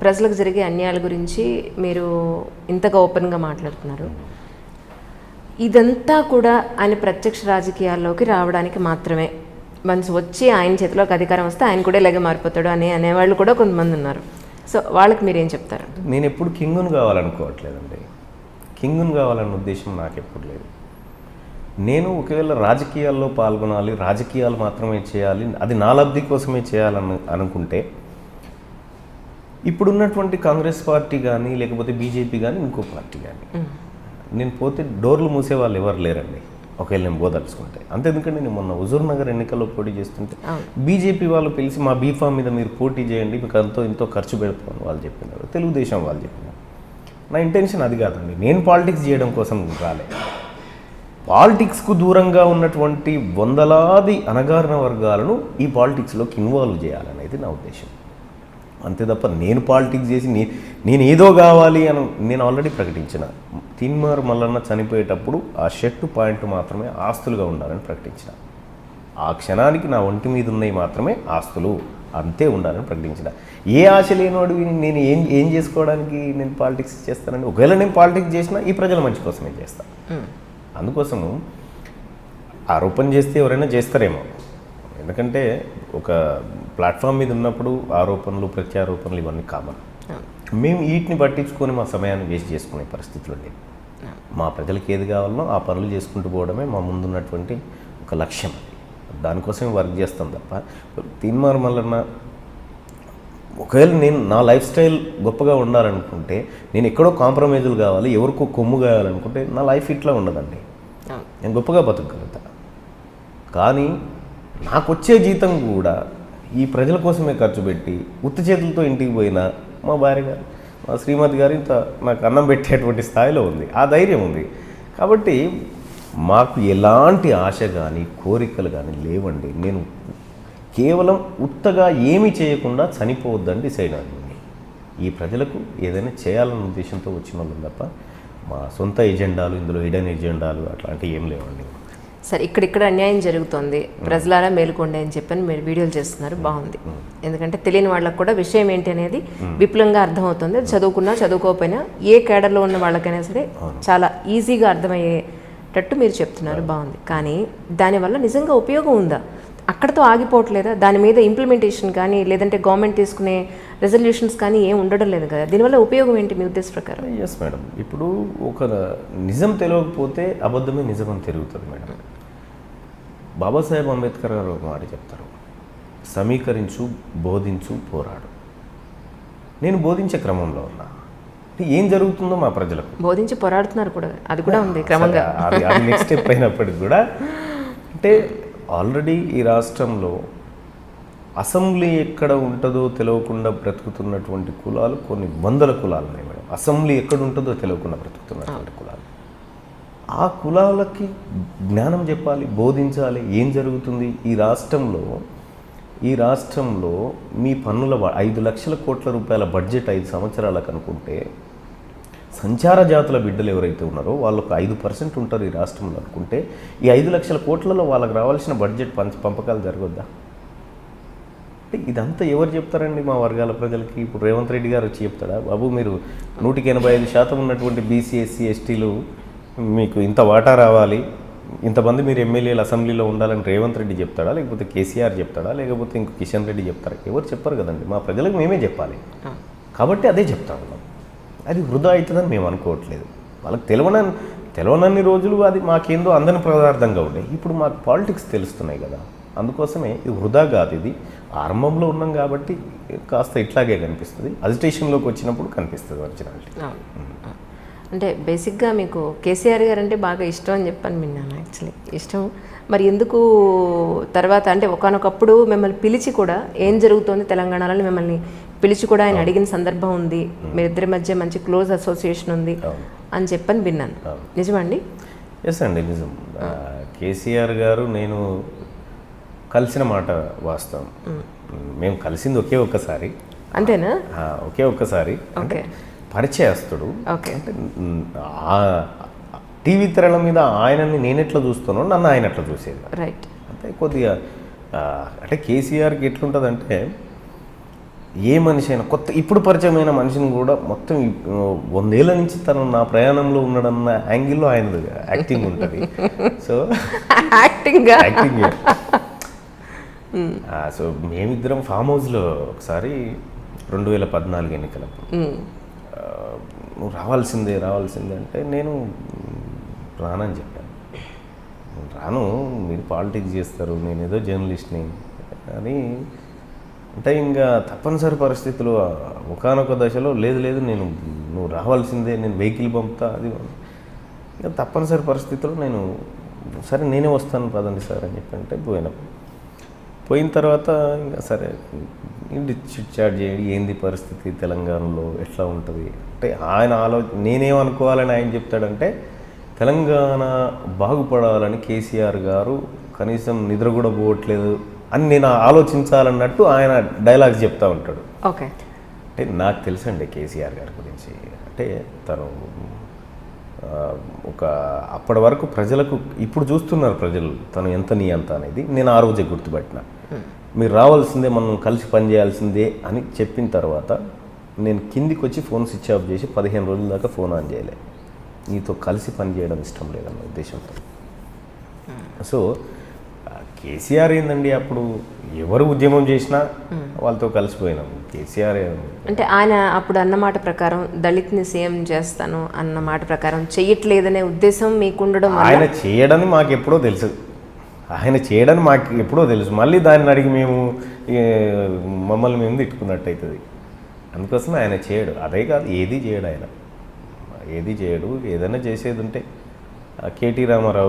ప్రజలకు జరిగే అన్యాయాల గురించి మీరు ఇంతగా ఓపెన్గా మాట్లాడుతున్నారు. ఇదంతా కూడా ఆయన ప్రత్యక్ష రాజకీయాల్లోకి రావడానికి మాత్రమే, మనసు వచ్చి ఆయన చేతిలోకి అధికారం వస్తే ఆయన కూడా ఇలాగే మారిపోతాడు అనేవాళ్ళు కూడా కొంతమంది ఉన్నారు. సో వాళ్ళకి మీరేం చెప్తారు? నేను ఎప్పుడు కింగును కావాలనుకోవట్లేదండి. కింగును కావాలన్న ఉద్దేశం నాకు ఎప్పుడు లేదు. నేను ఒకవేళ రాజకీయాల్లో పాల్గొనాలి, రాజకీయాలు మాత్రమే చేయాలి, అది నా లబ్ధి కోసమే చేయాలని అనుకుంటే ఇప్పుడున్నటువంటి కాంగ్రెస్ పార్టీ కానీ లేకపోతే బీజేపీ కానీ ఇంకో పార్టీ కానీ నేను పోతే డోర్లు మూసే వాళ్ళు ఎవరు లేరండి, ఒకవేళ నేను పోదలుచుకుంటే. అంతే. ఎందుకంటే నేను మొన్న హుజూర్ నగర్ ఎన్నికల్లో పోటీ చేస్తుంటే బీజేపీ వాళ్ళు పిలిచి మా బీఫామ్ మీద మీరు పోటీ చేయండి, మీకు ఎంతో ఖర్చు పెడతామని వాళ్ళు చెప్పినారు. తెలుగుదేశం వాళ్ళు చెప్పినారు. నా ఇంటెన్షన్ అది కాదండి. నేను పాలిటిక్స్ చేయడం కోసం రాలే. పాలిటిక్స్కు దూరంగా ఉన్నటువంటి వందలాది అణగారిన వర్గాలను ఈ పాలిటిక్స్లోకి ఇన్వాల్వ్ చేయాలనేది నా ఉద్దేశం. అంతే తప్ప నేను పాలిటిక్స్ చేసి నేను ఏదో కావాలి అని నేను ఆల్రెడీ ప్రకటించిన. తీన్మార్ మల్లన్న చనిపోయేటప్పుడు ఆ షర్టు పాయింట్ మాత్రమే ఆస్తులుగా ఉండాలని ప్రకటించిన. ఆ క్షణానికి నా ఒంటి మీద ఉన్నవి మాత్రమే ఆస్తులు, అంతే ఉండాలని ప్రకటించిన. ఏ ఆశ లేనివాడు నేను ఏం చేసుకోవడానికి నేను పాలిటిక్స్ చేస్తానండి? ఒకవేళ నేను పాలిటిక్స్ చేసినా ఈ ప్రజల మంచి కోసమే చేస్తాను. అందుకోసము ఆరోపణ చేస్తే ఎవరైనా చేస్తారేమో, ఎందుకంటే ఒక ప్లాట్ఫామ్ మీద ఉన్నప్పుడు ఆరోపణలు ప్రత్యారోపణలు ఇవన్నీ కామన్. మేము వీటిని పట్టించుకొని మా సమయాన్ని వేస్ట్ చేసుకునే పరిస్థితులు ఉండేవి. మా ప్రజలకు ఏది కావాలనో ఆ పనులు చేసుకుంటూ పోవడమే మా ముందున్నటువంటి ఒక లక్ష్యం. దానికోసమే వర్క్ చేస్తాం తప్ప తీన్మార్ మల్లన్న ఒకవేళ నేను నా లైఫ్ స్టైల్ గొప్పగా ఉండాలనుకుంటే, నేను ఎక్కడో కాంప్రమైజులు కావాలి, ఎవరికో కొమ్ము కావాలనుకుంటే నా లైఫ్ ఇట్లా ఉండదండి. నేను గొప్పగా బతకగలుగుతా. కానీ నాకు వచ్చే జీతం కూడా ఈ ప్రజల కోసమే ఖర్చు పెట్టి ఉత్తి చేతులతో ఇంటికి పోయినా మా భార్య గారు, మా శ్రీమతి గారు ఇంత నాకు అన్నం పెట్టేటువంటి స్థాయిలో ఉంది, ఆ ధైర్యం ఉంది. కాబట్టి మాకు ఎలాంటి ఆశ కానీ కోరికలు కానీ లేవండి. నేను కేవలం ఉత్తగా ఏమీ చేయకుండా చనిపోవద్దని డిసైడ్ అయింది. ఈ ప్రజలకు ఏదైనా చేయాలన్న ఉద్దేశంతో వచ్చిన వాళ్ళం తప్ప మా సొంత ఎజెండాలు, ఇందులో హిడెన్ ఎజెండాలు అట్లాంటివి ఏం లేవండి. సరే, ఇక్కడ అన్యాయం జరుగుతుంది, ప్రజలారా మేలుకోండి అని చెప్పని మీరు వీడియోలు చేస్తున్నారు, బాగుంది. ఎందుకంటే తెలియని వాళ్ళకు కూడా విషయం ఏంటి అనేది విపులంగా అర్థమవుతుంది. చదువుకున్నా చదువుకోకపోయినా ఏ కేడర్లో ఉన్న వాళ్ళకైనా సరే చాలా ఈజీగా అర్థమయ్యేటట్టు మీరు చెప్తున్నారు, బాగుంది. కానీ దానివల్ల నిజంగా ఉపయోగం ఉందా? అక్కడతో ఆగిపోవట్లేదా? దాని మీద ఇంప్లిమెంటేషన్ కానీ లేదంటే గవర్నమెంట్ తీసుకునే రెజల్యూషన్స్ కానీ ఏం ఉండడం లేదు కదా. దీనివల్ల ఉపయోగం ఏంటి మీ ఉద్దేశ ప్రకారం? ఎస్ మేడం, ఇప్పుడు ఒక నిజం తెలియకపోతే అబద్ధమే నిజం అని తిరుగుతుంది మేడం. బాబాసాహెబ్ అంబేద్కర్ గారు ఒక మాట చెప్తారు, సమీకరించు, బోధించు, పోరాడు. నేను బోధించే క్రమంలో ఉన్నా. ఏం జరుగుతుందో మా ప్రజలకు బోధించి పోరాడుతున్నారు కూడా, అది కూడా ఉంది క్రమంగా. అది నెక్స్ట్ స్టెప్ అయినప్పటికి కూడా అంటే ఆల్రెడీ ఈ రాష్ట్రంలో అసెంబ్లీ ఎక్కడ ఉంటుందో తెలియకుండా బ్రతుకుతున్నటువంటి కులాలు కొన్ని వందల కులాలు ఉన్నాయి మేడం. అసెంబ్లీ ఎక్కడ ఉంటుందో తెలియకుండా బ్రతుకుతున్నటువంటి కులాలు. ఆ కులాలకి జ్ఞానం చెప్పాలి, బోధించాలి. ఏం జరుగుతుంది ఈ రాష్ట్రంలో మీ పన్నుల 5 లక్షల కోట్ల రూపాయల బడ్జెట్ 5 సంవత్సరాలకు అనుకుంటే, సంచార జాతుల బిడ్డలు ఎవరైతే ఉన్నారో వాళ్ళకు 5% ఉంటారు ఈ రాష్ట్రంలో అనుకుంటే, ఈ 5 లక్షల కోట్లలో వాళ్ళకి రావాల్సిన బడ్జెట్ పంపకాలు జరగొద్దా? అంటే ఇదంతా ఎవరు చెప్తారండి మా వర్గాల ప్రజలకి? ఇప్పుడు రేవంత్ రెడ్డి గారు వచ్చి చెప్తాడా, బాబు మీరు 185% ఉన్నటువంటి బీసీ, ఎస్సీ, ఎస్టీలు మీకు ఇంత వాటా రావాలి, ఇంతమంది మీరు ఎమ్మెల్యేలు అసెంబ్లీలో ఉండాలని రేవంత్ రెడ్డి చెప్తాడా, లేకపోతే కేసీఆర్ చెప్తాడా, లేకపోతే ఇంకో కిషన్ రెడ్డి చెప్తారా? ఎవరు చెప్పరు కదండి. మా ప్రజలకు మేమే చెప్పాలి. కాబట్టి అదే చెప్తా ఉన్నాం. అది వృధా అవుతుందని మేము అనుకోవట్లేదు. వాళ్ళకి తెలవనన్ని రోజులు అది మాకేందో అందని పదార్థంగా ఉండే. ఇప్పుడు మాకు పాలిటిక్స్ తెలుస్తున్నాయి కదా, అందుకోసమే ఇది వృధా కాదు. ఇది ఆరంభంలో ఉన్నాం కాబట్టి కాస్త ఇట్లాగే కనిపిస్తుంది, అజిటేషన్లోకి వచ్చినప్పుడు కనిపిస్తుంది ఒరిజినాలిటీ. అంటే బేసిక్గా మీకు కేసీఆర్ గారు అంటే బాగా ఇష్టం అని చెప్పని విన్నాను. యాక్చువల్లీ ఇష్టం. మరి ఎందుకు తర్వాత అంటే ఒకనొకప్పుడు మిమ్మల్ని పిలిచి కూడా ఏం జరుగుతోంది తెలంగాణలో మిమ్మల్ని పిలిచి కూడా ఆయన అడిగిన సందర్భం ఉంది, మీరిద్దరి మధ్య మంచి క్లోజ్ అసోసియేషన్ ఉంది అని చెప్పని విన్నాను. నిజమండి? ఎస్ అండి, నిజం. కేసీఆర్ గారు నేను కలిసిన మాట వాస్తవం. మేము కలిసింది ఒకే ఒక్కసారి. అంతేనా? ఒకే ఒక్కసారి. అంటే పరిచయస్తుడు. అంటే టీవీ తెరల మీద ఆయనని నేనెట్లా చూస్తానో నన్ను ఆయన ఎట్లా చూసేది. రైట్. అంటే కొద్దిగా అంటే కేసీఆర్కి ఎట్లుంటుందంటే ఏ మనిషి అయినా కొత్త ఇప్పుడు పరిచయమైన మనిషిని కూడా మొత్తం 100 ఏళ్ళ నుంచి తను నా ప్రయాణంలో ఉన్నాడన్న యాంగిల్లో ఆయన యాక్టింగ్ ఉంటుంది. సో యాక్టింగ్ సో మేమిద్దరం ఫామ్ హౌస్లో ఒకసారి 2014 ఎన్నికలప్పుడు నువ్వు రావాల్సిందే అంటే నేను రానని చెప్పాను. నేను రాను, మీరు పాలిటిక్స్ చేస్తారు, నేను ఏదో జర్నలిస్ట్ని అని అంటే ఇంకా తప్పనిసరి పరిస్థితులు ఒకానొక దశలో లేదు నువ్వు రావాల్సిందే, నేను వెహికల్ పంపుతా అది ఇంకా తప్పనిసరి పరిస్థితుల్లో నేను సరే నేనే వస్తాను పదండి సార్ అని చెప్పి అంటే పోయిన తర్వాత ఇంకా సరే చిట్ చాట్ చేయండి, ఏంది పరిస్థితి తెలంగాణలో ఎట్లా ఉంటుంది అంటే ఆయన నేనేమనుకోవాలని ఆయన చెప్తాడంటే తెలంగాణ బాగుపడాలని కేసీఆర్ గారు కనీసం నిద్ర కూడా పోవట్లేదు అని నేను ఆలోచించాలన్నట్టు ఆయన డైలాగ్స్ చెప్తా ఉంటాడు. ఓకే, అంటే నాకు తెలుసండి కేసీఆర్ గారి గురించి. అంటే తను ఒక అప్పటి వరకు ప్రజలకు ఇప్పుడు చూస్తున్నారు ప్రజలు తను ఎంత నీ అంత అనేది. నేను ఆ రోజే గుర్తుపట్టిన. మీరు రావాల్సిందే, మనం కలిసి పనిచేయాల్సిందే అని చెప్పిన తర్వాత నేను కిందికి వచ్చి ఫోన్ స్విచ్ ఆఫ్ చేసి 15 రోజుల దాకా ఫోన్ ఆన్ చేయలే. నీతో కలిసి పనిచేయడం ఇష్టం లేదన్న ఉద్దేశంతో. సో కేసీఆర్ ఏందండి, అప్పుడు ఎవరు ఉద్యమం చేసినా వాళ్ళతో కలిసిపోయినాం. కేసీఆర్ అంటే ఆయన అప్పుడు అన్నమాట ప్రకారం దళిత్ని సీఎం చేస్తాను అన్న మాట ప్రకారం చెయ్యట్లేదనే ఉద్దేశం మీకుండడం ఆయన చేయడని మాకు ఎప్పుడో తెలుసు. మళ్ళీ దాన్ని అడిగి మేము మమ్మల్ని మేము తిట్టుకున్నట్టు అవుతుంది. అందుకోసం ఆయన చేయడు. అదే కాదు, ఏది చేయడు. ఏదైనా చేసేది ఉంటే కేటీ రామారావు